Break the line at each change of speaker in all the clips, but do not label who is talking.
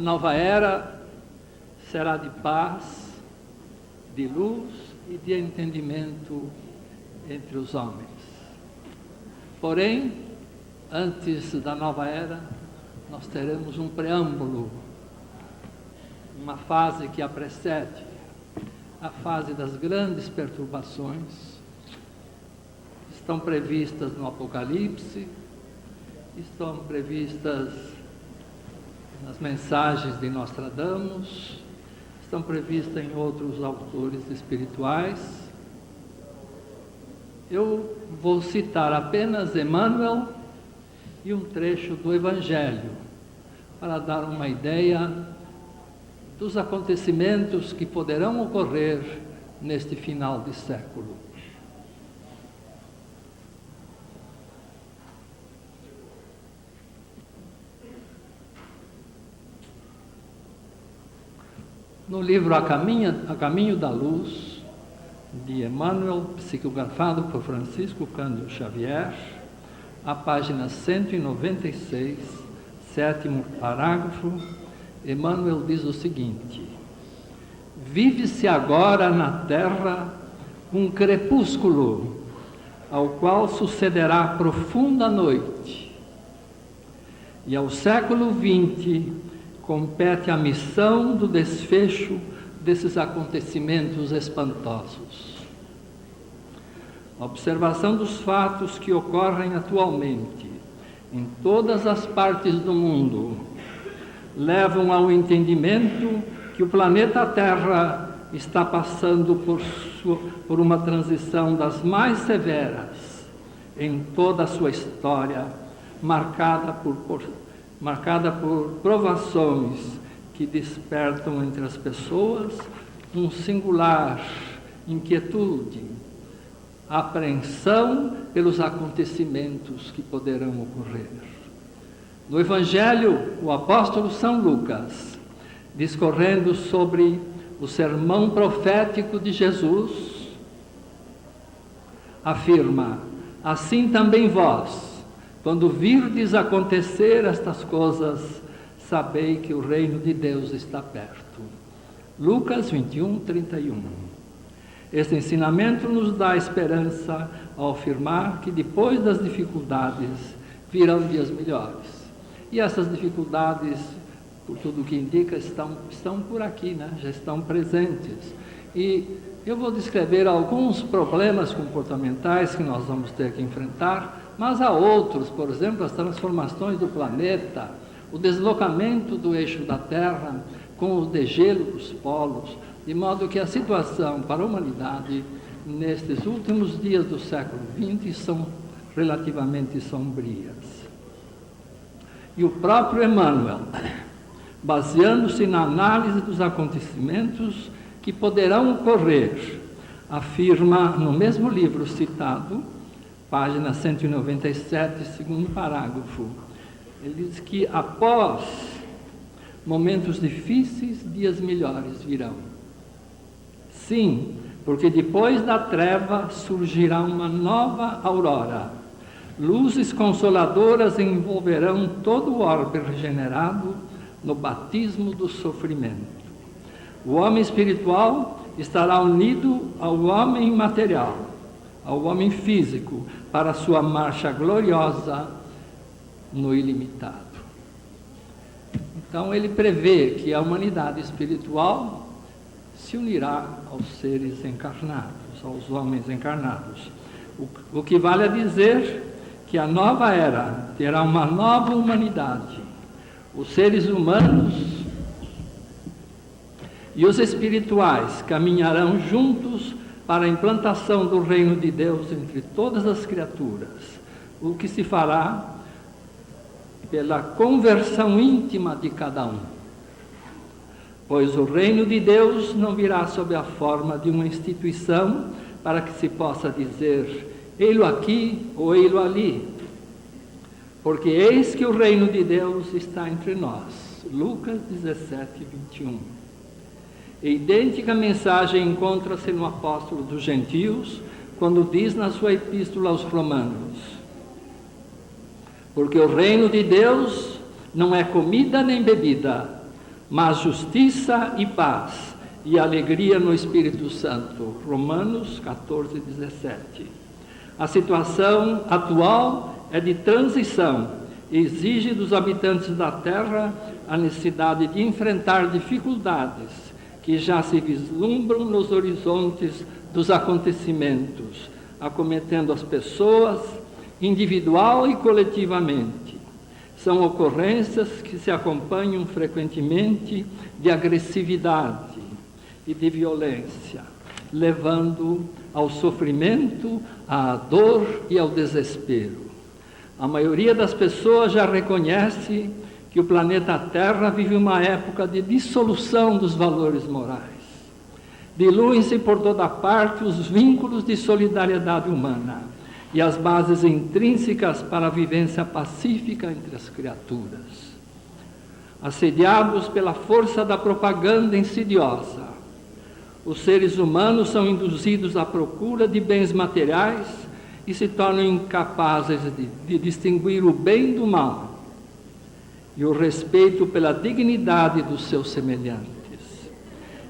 nova era será de paz, de luz e de entendimento entre os homens. Porém, antes da nova era, nós teremos um preâmbulo, uma fase que a precede, a fase das grandes perturbações. Estão previstas no Apocalipse, estão previstas nas mensagens de Nostradamus, estão previstas em outros autores espirituais. Eu vou citar apenas Emmanuel e um trecho do Evangelho, para dar uma ideia dos acontecimentos que poderão ocorrer neste final de século. No livro A Caminho da Luz, de Emmanuel, psicografado por Francisco Cândido Xavier, a página 196, sétimo parágrafo, Emmanuel diz o seguinte: vive-se agora na terra um crepúsculo, ao qual sucederá profunda noite, e ao século XX compete a missão do desfecho desses acontecimentos espantosos. A observação dos fatos que ocorrem atualmente em todas as partes do mundo levam ao entendimento que o planeta Terra está passando por uma transição das mais severas em toda a sua história, marcada por provações que despertam entre as pessoas um singular inquietude, apreensão pelos acontecimentos que poderão ocorrer. No Evangelho, o apóstolo São Lucas, discorrendo sobre o sermão profético de Jesus, afirma: assim também vós, quando virdes acontecer estas coisas, sabei que o reino de Deus está perto. Lucas 21, 31. Este ensinamento nos dá esperança ao afirmar que depois das dificuldades virão dias melhores. E essas dificuldades, por tudo que indica, estão por aqui, né? Já estão presentes. E eu vou descrever alguns problemas comportamentais que nós vamos ter que enfrentar, mas há outros, por exemplo, as transformações do planeta, o deslocamento do eixo da Terra com o degelo dos polos, de modo que a situação para a humanidade nestes últimos dias do século XX são relativamente sombrias. E o próprio Emmanuel, baseando-se na análise dos acontecimentos que poderão ocorrer, afirma no mesmo livro citado, página 197, segundo parágrafo, ele diz que após momentos difíceis, dias melhores virão. Sim, porque depois da treva surgirá uma nova aurora. Luzes consoladoras envolverão todo o orbe regenerado no batismo do sofrimento. O homem espiritual estará unido ao homem material, ao homem físico, para sua marcha gloriosa no ilimitado. Então ele prevê que a humanidade espiritual se unirá aos seres encarnados, aos homens encarnados. O que vale a dizer que a nova era terá uma nova humanidade. Os seres humanos e os espirituais caminharão juntos para a implantação do reino de Deus entre todas as criaturas, o que se fará pela conversão íntima de cada um. Pois o reino de Deus não virá sob a forma de uma instituição para que se possa dizer, ei-lo aqui ou ei-lo ali, porque eis que o reino de Deus está entre nós. Lucas 17, 21. A idêntica mensagem encontra-se no apóstolo dos gentios, quando diz na sua epístola aos Romanos, porque o reino de Deus não é comida nem bebida, mas justiça e paz e alegria no Espírito Santo. Romanos 14, 17. A situação atual é de transição e exige dos habitantes da terra a necessidade de enfrentar dificuldades que já se vislumbram nos horizontes dos acontecimentos, acometendo as pessoas, individual e coletivamente. São ocorrências que se acompanham frequentemente de agressividade e de violência, levando ao sofrimento, à dor e ao desespero. A maioria das pessoas já reconhece que o planeta Terra vive uma época de dissolução dos valores morais. Diluem-se por toda parte os vínculos de solidariedade humana e as bases intrínsecas para a vivência pacífica entre as criaturas. Assediados pela força da propaganda insidiosa, os seres humanos são induzidos à procura de bens materiais e se tornam incapazes de distinguir o bem do mal e o respeito pela dignidade dos seus semelhantes.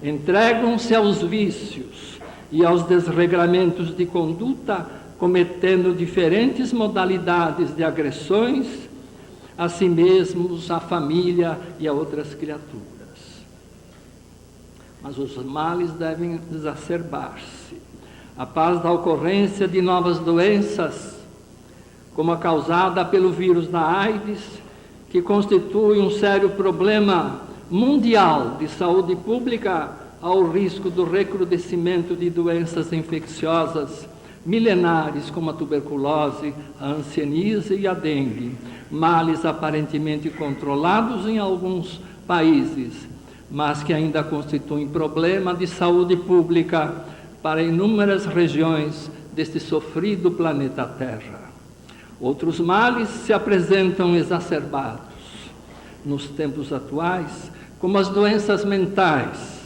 Entregam-se aos vícios e aos desregramentos de conduta, cometendo diferentes modalidades de agressões a si mesmos, à família e a outras criaturas. Mas os males devem exacerbar-se. A paz da ocorrência de novas doenças, como a causada pelo vírus da AIDS, que constitui um sério problema mundial de saúde pública, ao risco do recrudescimento de doenças infecciosas milenares como a tuberculose, a hanseníase e a dengue, males aparentemente controlados em alguns países, mas que ainda constituem problema de saúde pública para inúmeras regiões deste sofrido planeta Terra. Outros males se apresentam exacerbados nos tempos atuais, como as doenças mentais,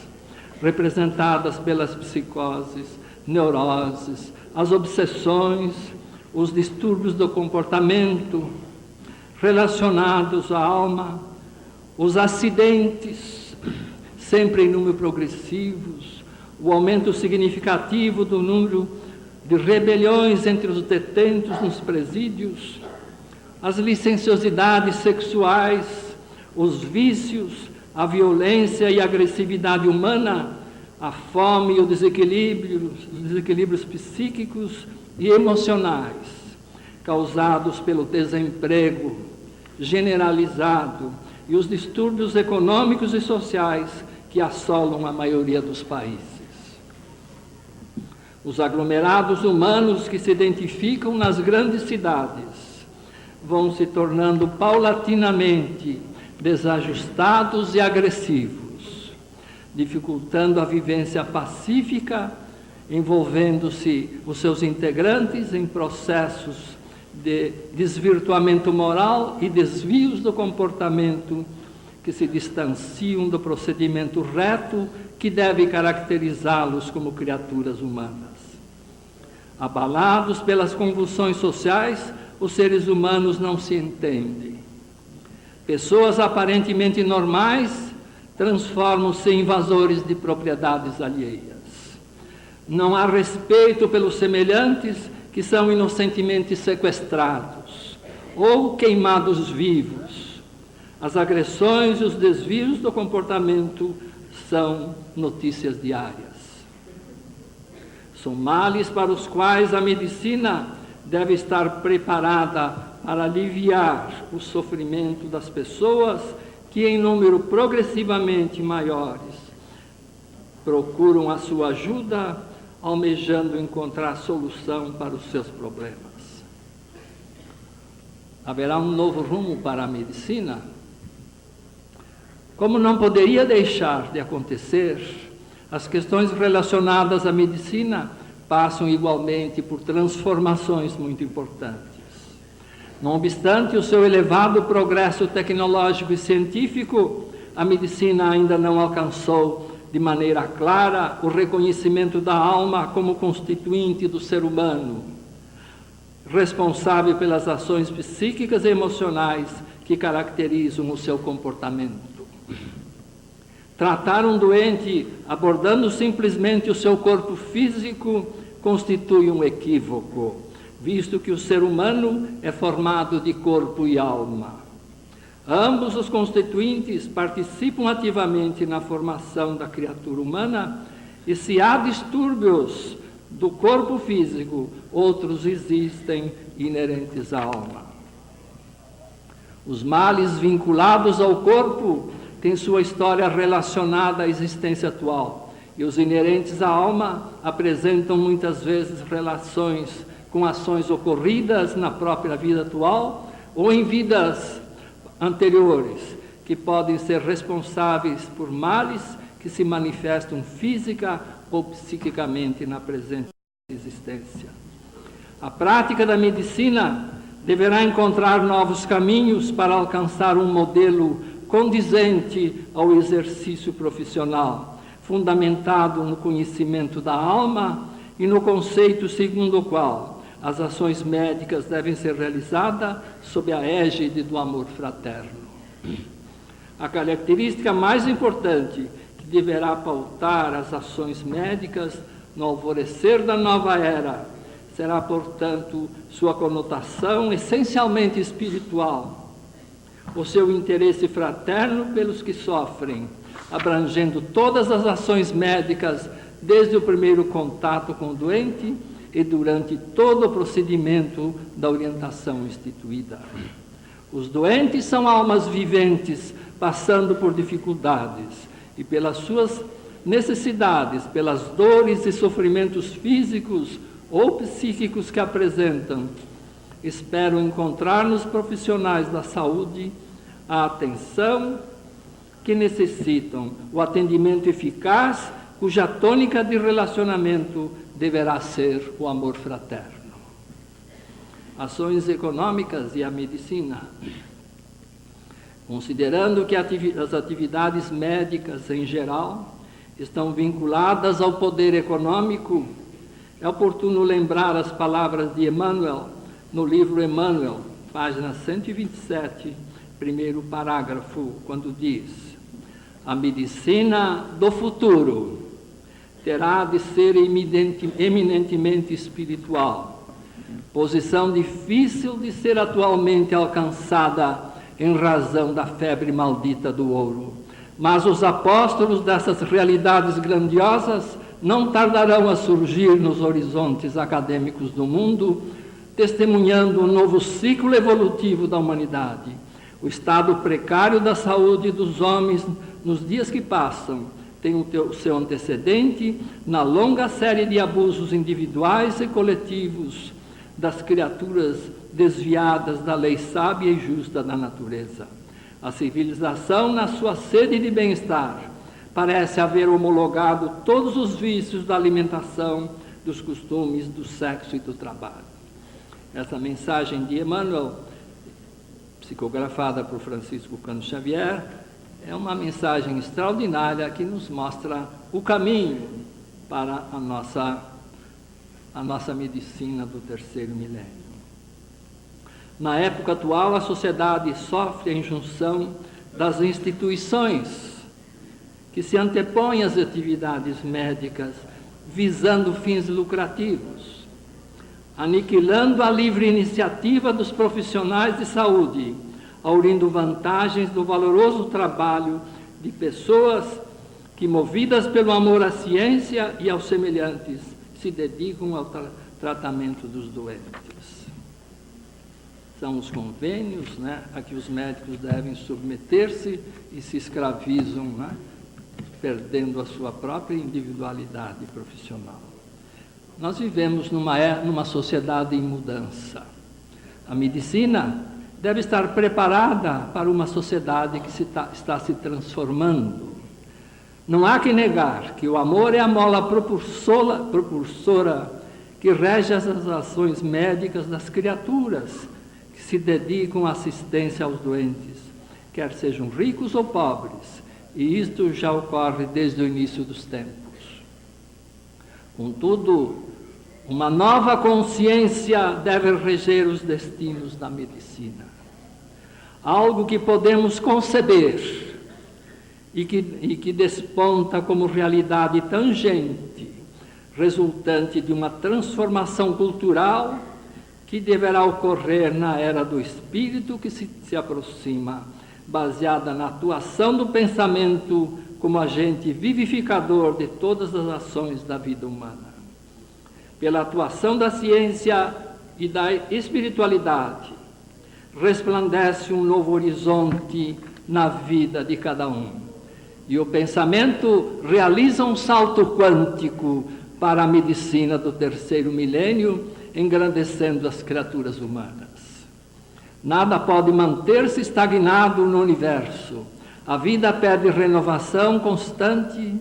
representadas pelas psicoses, neuroses, as obsessões, os distúrbios do comportamento relacionados à alma, os acidentes, sempre em número progressivos, o aumento significativo do número de rebeliões entre os detentos nos presídios, as licenciosidades sexuais, os vícios, a violência e a agressividade humana, a fome e os desequilíbrios psíquicos e emocionais, causados pelo desemprego generalizado e os distúrbios econômicos e sociais que assolam a maioria dos países. Os aglomerados humanos que se identificam nas grandes cidades vão se tornando paulatinamente desajustados e agressivos, dificultando a vivência pacífica, envolvendo-se os seus integrantes em processos de desvirtuamento moral e desvios do comportamento que se distanciam do procedimento reto que deve caracterizá-los como criaturas humanas. Abalados pelas convulsões sociais, os seres humanos não se entendem. Pessoas aparentemente normais transformam-se em invasores de propriedades alheias. Não há respeito pelos semelhantes, que são inocentemente sequestrados ou queimados vivos. As agressões e os desvios do comportamento são notícias diárias. São males para os quais a medicina deve estar preparada para aliviar o sofrimento das pessoas que, em número progressivamente maiores, procuram a sua ajuda, almejando encontrar solução para os seus problemas. Haverá um novo rumo para a medicina? Como não poderia deixar de acontecer, as questões relacionadas à medicina passam igualmente por transformações muito importantes. Não obstante o seu elevado progresso tecnológico e científico, a medicina ainda não alcançou de maneira clara o reconhecimento da alma como constituinte do ser humano, responsável pelas ações psíquicas e emocionais que caracterizam o seu comportamento. Tratar um doente abordando simplesmente o seu corpo físico constitui um equívoco, visto que o ser humano é formado de corpo e alma. Ambos os constituintes participam ativamente na formação da criatura humana, e se há distúrbios do corpo físico, outros existem inerentes à alma. Os males vinculados ao corpo têm sua história relacionada à existência atual, e os inerentes à alma apresentam muitas vezes relações com ações ocorridas na própria vida atual ou em vidas anteriores, que podem ser responsáveis por males que se manifestam física ou psiquicamente na presente existência. A prática da medicina deverá encontrar novos caminhos para alcançar um modelo condizente ao exercício profissional, fundamentado no conhecimento da alma e no conceito segundo o qual as ações médicas devem ser realizadas sob a égide do amor fraterno. A característica mais importante que deverá pautar as ações médicas no alvorecer da nova era será, portanto, sua conotação essencialmente espiritual, o seu interesse fraterno pelos que sofrem, abrangendo todas as ações médicas desde o primeiro contato com o doente e durante todo o procedimento da orientação instituída. Os doentes são almas viventes, passando por dificuldades, e pelas suas necessidades, pelas dores e sofrimentos físicos ou psíquicos que apresentam, espero encontrar nos profissionais da saúde a atenção que necessitam, o atendimento eficaz, cuja tônica de relacionamento deverá ser o amor fraterno. Ações econômicas e a medicina. Considerando que as atividades médicas em geral estão vinculadas ao poder econômico, é oportuno lembrar as palavras de Emmanuel no livro Emmanuel, página 127, primeiro parágrafo, quando diz: a medicina do futuro terá de ser eminentemente espiritual, posição difícil de ser atualmente alcançada em razão da febre maldita do ouro. Mas os apóstolos dessas realidades grandiosas não tardarão a surgir nos horizontes acadêmicos do mundo, testemunhando um novo ciclo evolutivo da humanidade. O estado precário da saúde dos homens nos dias que passam tem o seu antecedente na longa série de abusos individuais e coletivos das criaturas desviadas da lei sábia e justa da natureza. A civilização, na sua sede de bem-estar, parece haver homologado todos os vícios da alimentação, dos costumes, do sexo e do trabalho. Essa mensagem de Emmanuel, psicografada por Francisco Cano Xavier, é uma mensagem extraordinária que nos mostra o caminho para a nossa medicina do terceiro milênio. Na época atual, a sociedade sofre a injunção das instituições que se antepõem às atividades médicas visando fins lucrativos, aniquilando a livre iniciativa dos profissionais de saúde, aurindo vantagens do valoroso trabalho de pessoas que, movidas pelo amor à ciência e aos semelhantes, se dedicam ao tratamento dos doentes. São os convênios, a que os médicos devem submeter-se e se escravizam, perdendo a sua própria individualidade profissional. Nós vivemos numa sociedade em mudança. A medicina deve estar preparada para uma sociedade que está se transformando. Não há que negar que o amor é a mola propulsora que rege as ações médicas das criaturas que se dedicam à assistência aos doentes, quer sejam ricos ou pobres, e isto já ocorre desde o início dos tempos. Contudo, uma nova consciência deve reger os destinos da medicina. Algo que podemos conceber e que desponta como realidade tangente, resultante de uma transformação cultural que deverá ocorrer na era do espírito que se aproxima, baseada na atuação do pensamento como agente vivificador de todas as ações da vida humana. Pela atuação da ciência e da espiritualidade, resplandece um novo horizonte na vida de cada um. E o pensamento realiza um salto quântico para a medicina do terceiro milênio, engrandecendo as criaturas humanas. Nada pode manter-se estagnado no universo. A vida pede renovação constante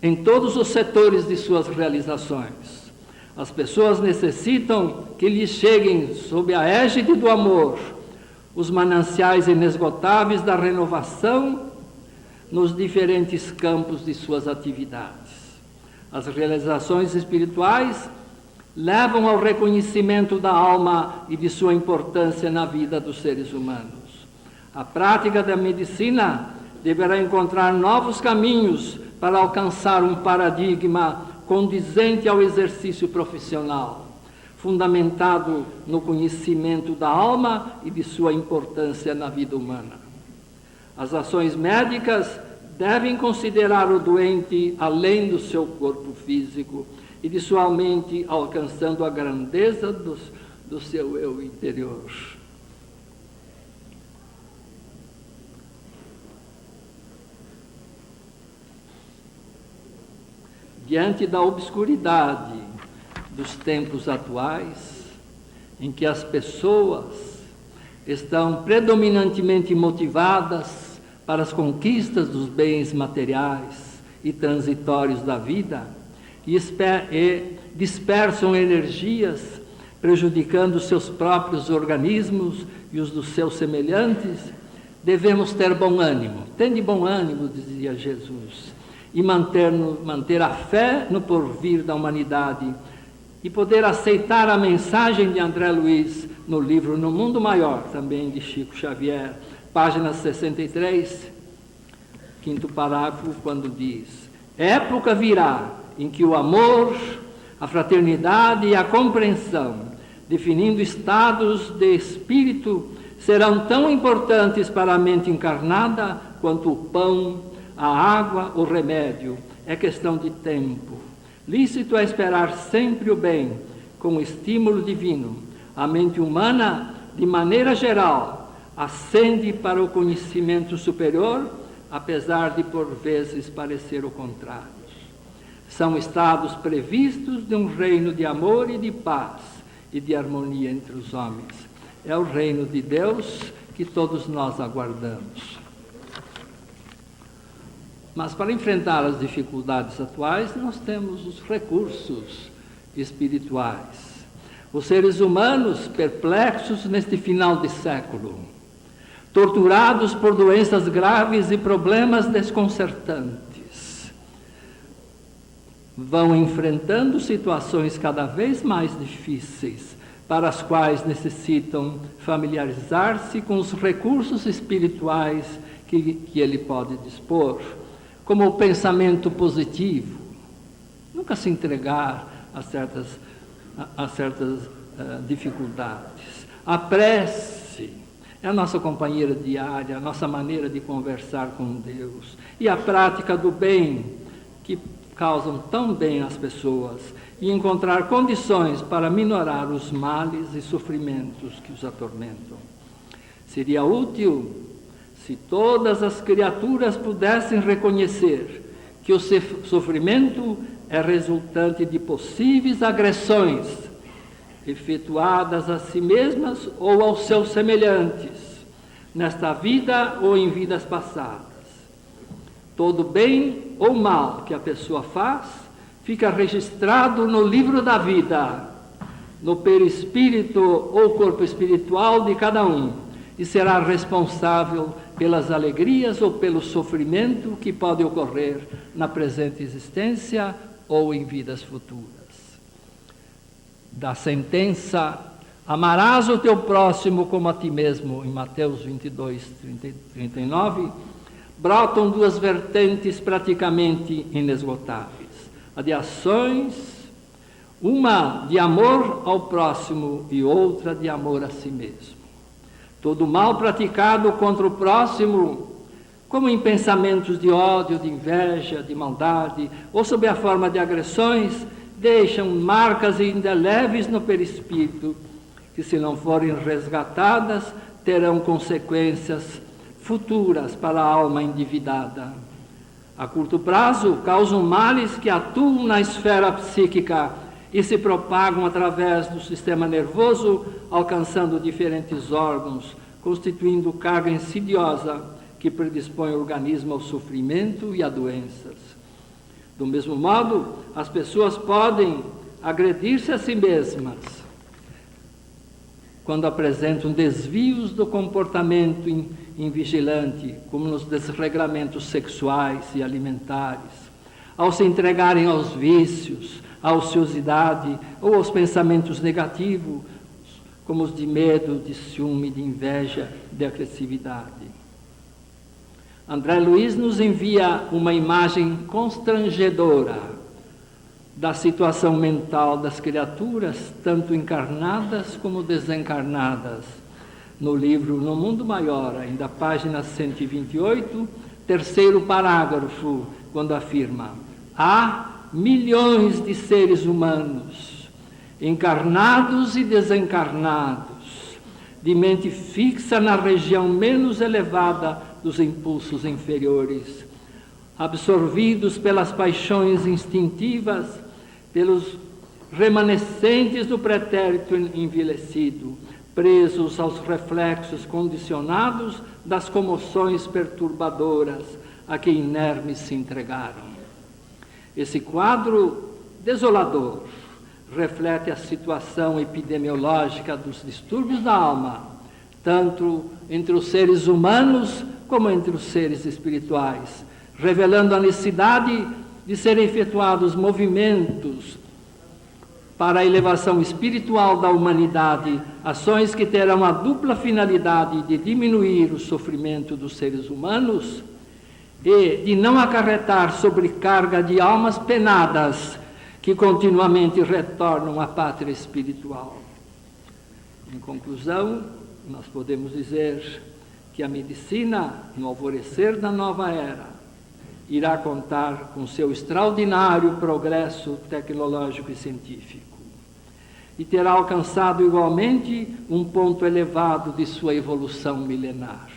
em todos os setores de suas realizações. As pessoas necessitam que lhes cheguem, sob a égide do amor, os mananciais inesgotáveis da renovação nos diferentes campos de suas atividades. As realizações espirituais levam ao reconhecimento da alma e de sua importância na vida dos seres humanos. A prática da medicina deverá encontrar novos caminhos para alcançar um paradigma condizente ao exercício profissional, fundamentado no conhecimento da alma e de sua importância na vida humana. As ações médicas devem considerar o doente além do seu corpo físico e de sua mente, alcançando a grandeza do seu eu interior. Diante da obscuridade dos tempos atuais, em que as pessoas estão predominantemente motivadas para as conquistas dos bens materiais e transitórios da vida, e dispersam energias, prejudicando seus próprios organismos e os dos seus semelhantes, devemos ter bom ânimo. Tende bom ânimo, dizia Jesus, e manter a fé no porvir da humanidade e poder aceitar a mensagem de André Luiz no livro No Mundo Maior, também de Chico Xavier, página 63, quinto parágrafo, quando diz: época virá em que o amor, a fraternidade e a compreensão, definindo estados de espírito, serão tão importantes para a mente encarnada quanto o pão, a água, o remédio. É questão de tempo. Lícito é esperar sempre o bem, com o estímulo divino. A mente humana, de maneira geral, ascende para o conhecimento superior, apesar de por vezes parecer o contrário. São estados previstos de um reino de amor e de paz e de harmonia entre os homens. É o reino de Deus que todos nós aguardamos. Mas para enfrentar as dificuldades atuais, nós temos os recursos espirituais. Os seres humanos perplexos neste final de século, torturados por doenças graves e problemas desconcertantes, vão enfrentando situações cada vez mais difíceis, para as quais necessitam familiarizar-se com os recursos espirituais que ele pode dispor, como o pensamento positivo, nunca se entregar a certas dificuldades. A prece é a nossa companheira diária, a nossa maneira de conversar com Deus. E a prática do bem, que causam tão bem às pessoas, e encontrar condições para minorar os males e sofrimentos que os atormentam. Seria útil se todas as criaturas pudessem reconhecer que o sofrimento é resultante de possíveis agressões efetuadas a si mesmas ou aos seus semelhantes, nesta vida ou em vidas passadas. Todo bem ou mal que a pessoa faz fica registrado no livro da vida, no perispírito ou corpo espiritual de cada um, e será responsável pelas alegrias ou pelo sofrimento que pode ocorrer na presente existência ou em vidas futuras. Da sentença, amarás o teu próximo como a ti mesmo, em Mateus 22, 39, brotam duas vertentes praticamente inesgotáveis: a de ações, uma de amor ao próximo e outra de amor a si mesmo. Todo mal praticado contra o próximo, como em pensamentos de ódio, de inveja, de maldade, ou sob a forma de agressões, deixam marcas indeléveis no perispírito, que, se não forem resgatadas, terão consequências futuras para a alma endividada. A curto prazo, causam males que atuam na esfera psíquica e se propagam através do sistema nervoso, alcançando diferentes órgãos, constituindo carga insidiosa que predispõe o organismo ao sofrimento e a doenças. Do mesmo modo, as pessoas podem agredir-se a si mesmas quando apresentam desvios do comportamento invigilante, como nos desregramentos sexuais e alimentares, ao se entregarem aos vícios, à ociosidade ou aos pensamentos negativos, como os de medo, de ciúme, de inveja, de agressividade. André Luiz nos envia uma imagem constrangedora da situação mental das criaturas, tanto encarnadas como desencarnadas, no livro No Mundo Maior, ainda página 128, terceiro parágrafo, quando afirma: há milhões de seres humanos, encarnados e desencarnados, de mente fixa na região menos elevada dos impulsos inferiores, absorvidos pelas paixões instintivas, pelos remanescentes do pretérito envelhecido, presos aos reflexos condicionados das comoções perturbadoras a que inermes se entregaram. Esse quadro desolador reflete a situação epidemiológica dos distúrbios da alma, tanto entre os seres humanos como entre os seres espirituais, revelando a necessidade de serem efetuados movimentos para a elevação espiritual da humanidade, ações que terão a dupla finalidade de diminuir o sofrimento dos seres humanos e de não acarretar sobrecarga de almas penadas que continuamente retornam à pátria espiritual. Em conclusão, nós podemos dizer que a medicina, no alvorecer da nova era, irá contar com seu extraordinário progresso tecnológico e científico e terá alcançado igualmente um ponto elevado de sua evolução milenar.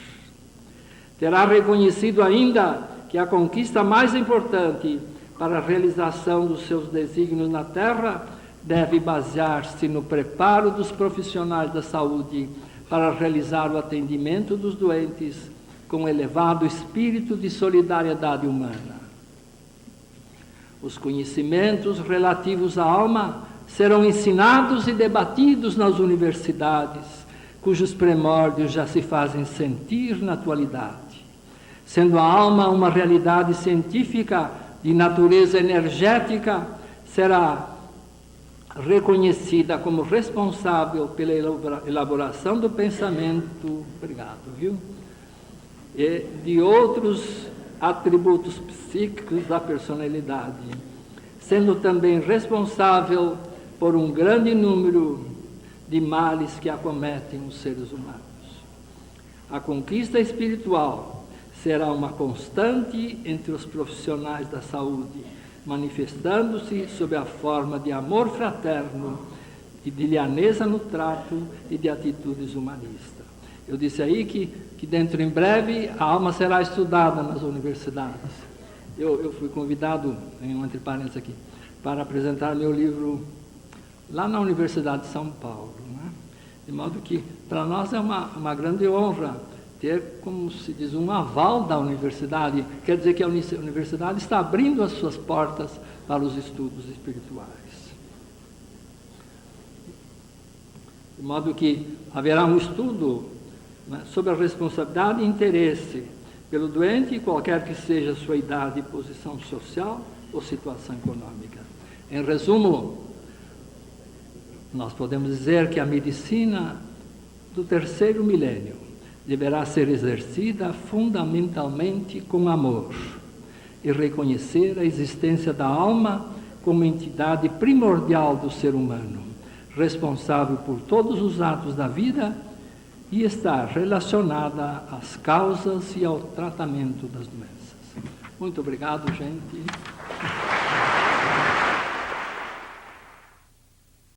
Terá reconhecido ainda que a conquista mais importante para a realização dos seus desígnios na Terra deve basear-se no preparo dos profissionais da saúde para realizar o atendimento dos doentes com elevado espírito de solidariedade humana. Os conhecimentos relativos à alma serão ensinados e debatidos nas universidades, cujos primórdios já se fazem sentir na atualidade. Sendo a alma uma realidade científica de natureza energética, será reconhecida como responsável pela elaboração do pensamento, e de outros atributos psíquicos da personalidade, sendo também responsável por um grande número de males que acometem os seres humanos. A conquista espiritual será uma constante entre os profissionais da saúde, manifestando-se sob a forma de amor fraterno e de lhaneza no trato e de atitudes humanistas. Eu disse aí que dentro em breve a alma será estudada nas universidades. Eu fui convidado, entre parênteses aqui, para apresentar meu livro lá na Universidade de São Paulo, né? De modo que para nós é uma grande honra ter, como se diz, um aval da universidade. Quer dizer que a universidade está abrindo as suas portas para os estudos espirituais. De modo que haverá um estudo, né, sobre a responsabilidade e interesse pelo doente, qualquer que seja a sua idade, posição social ou situação econômica. Em resumo, nós podemos dizer que a medicina do terceiro milênio deverá ser exercida fundamentalmente com amor e reconhecer a existência da alma como entidade primordial do ser humano, responsável por todos os atos da vida e estar relacionada às causas e ao tratamento das doenças. Muito obrigado, gente.